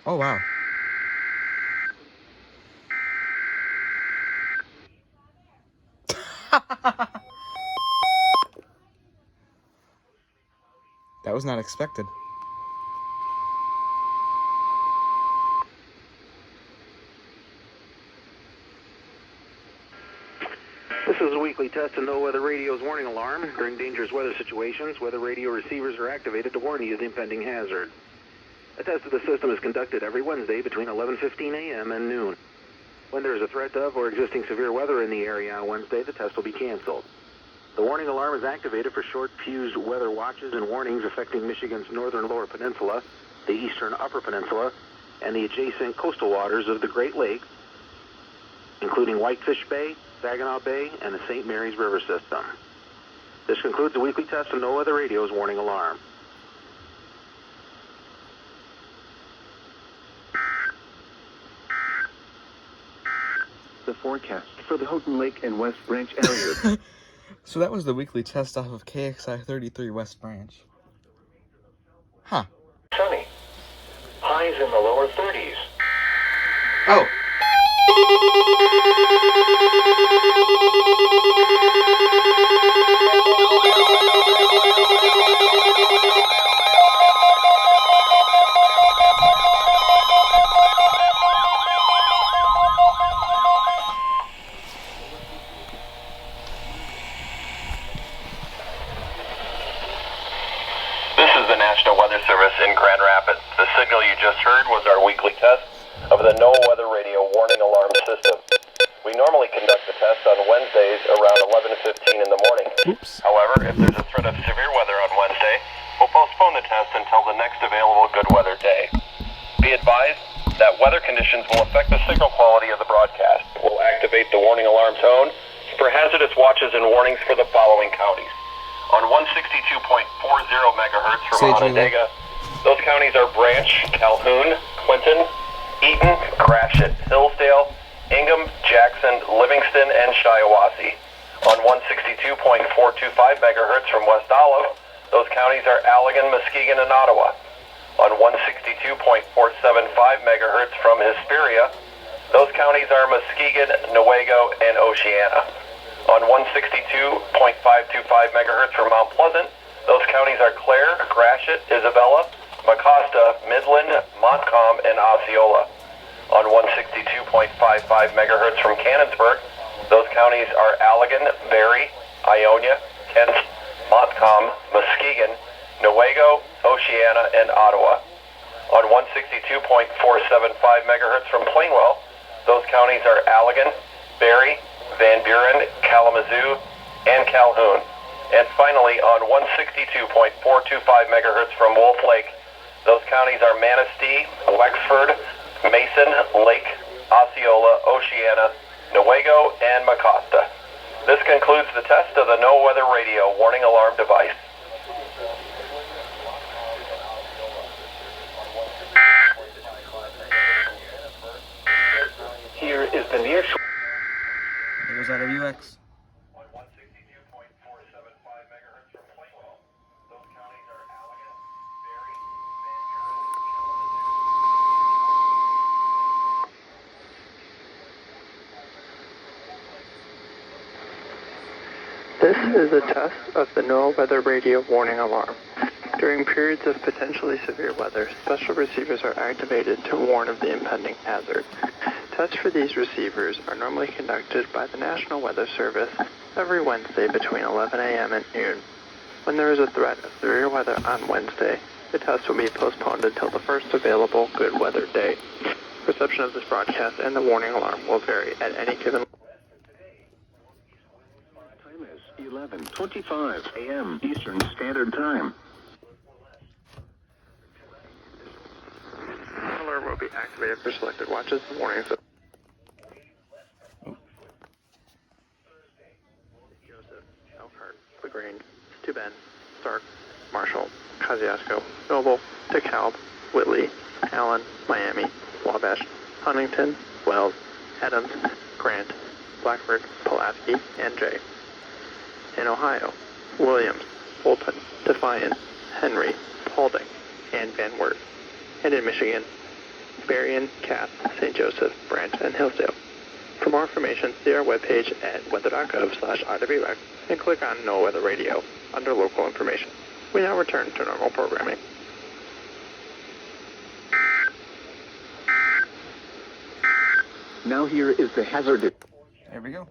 Oh, wow. That was not expected. This is a weekly test to know weather radio's warning alarm. During dangerous weather situations, weather radio receivers are activated to warn you of the impending hazard. A test of the system is conducted every Wednesday between 11:15 a.m. and noon. When there is a threat of or existing severe weather in the area on Wednesday, the test will be canceled. The warning alarm is activated for short fused weather watches and warnings affecting Michigan's northern lower peninsula, the eastern upper peninsula, and the adjacent coastal waters of the Great Lakes, including Whitefish Bay, Saginaw Bay, and the St. Mary's River system. This concludes the weekly test of NOAA Radio's warning alarm. The forecast for the Houghton Lake and West Branch areas. So that was the weekly test off of KXI 33 West Branch. Huh. Sunny. Highs in the lower 30s. Oh. This is the National Weather Service in Grand Rapids. The signal you just heard was our weekly test of the NOAA Weather Radio warning alarm system. We normally conduct the test on Wednesdays around 11:15 in the morning. Oops. However, if there's a threat of severe weather on Wednesday, we'll postpone the test until the next available good weather day. Be advised that weather conditions will affect the signal quality of the broadcast. We'll activate the warning alarm tone for hazardous watches and warnings for the following counties. On 162.40 megahertz from Sage Onondaga, those counties are Branch, Calhoun, Clinton, Eaton, Gratiot, Hillsdale, Ingham, Jackson, Livingston, and Shiawassee. On 162.425 megahertz from West Olive, those counties are Allegan, Muskegon, and Ottawa. On 162.475 megahertz from Hesperia, those counties are Muskegon, Newaygo, and Oceana. On 162.525 megahertz from Mount Pleasant, those counties are Clare, Gratiot, Isabella, Mecosta, Midland, Montcalm, and Osceola. On 162.55 megahertz from Canonsburg, those counties are Allegan, Barrie, Ionia, Kent, Montcalm, Muskegon, Newaygo, Oceana, and Ottawa. On 162.475 megahertz from Plainwell, those counties are Allegan, Barrie, Van Buren, Kalamazoo, and Calhoun. And finally, on 162.425 megahertz from Wolf Lake, those counties are Manistee, Wexford, Mason, Lake, Osceola, Oceana, Newaygo, and Mecosta. This concludes the test of the NOAA Weather Radio warning alarm device. Here is the near shore. There goes out of UX. On 162.475 megahertz from Plainwell, those counties are Allegan, Barrie, Van Buren, This is a test of the NOAA Weather Radio warning alarm. During periods of potentially severe weather, special receivers are activated to warn of the impending hazard. Tests for these receivers are normally conducted by the National Weather Service every Wednesday between 11 a.m. and noon. When there is a threat of severe weather on Wednesday, the test will be postponed until the first available good weather day. Reception of this broadcast and the warning alarm will vary at any given Time is 11:25 a.m. Eastern Standard Time. alert will be activated for selected watches and warnings. Joseph, Elkhart, LaGrange, Steuben, Stark, Marshall, Kosciuszko, Noble, DeKalb, Whitley, Allen, Miami, Wabash, Huntington, Wells, Adams, Grant, Blackford, Pulaski, and Jay. In Ohio, Williams, Fulton, Defiance, Henry, Paulding, and Van Wert. And in Michigan, Berrien, Cass, St. Joseph, Branch, and Hillsdale. For more information, see our webpage at weather.gov/IWX and click on No Weather Radio under local information. We now return to normal programming. Now here is the hazard. There we go.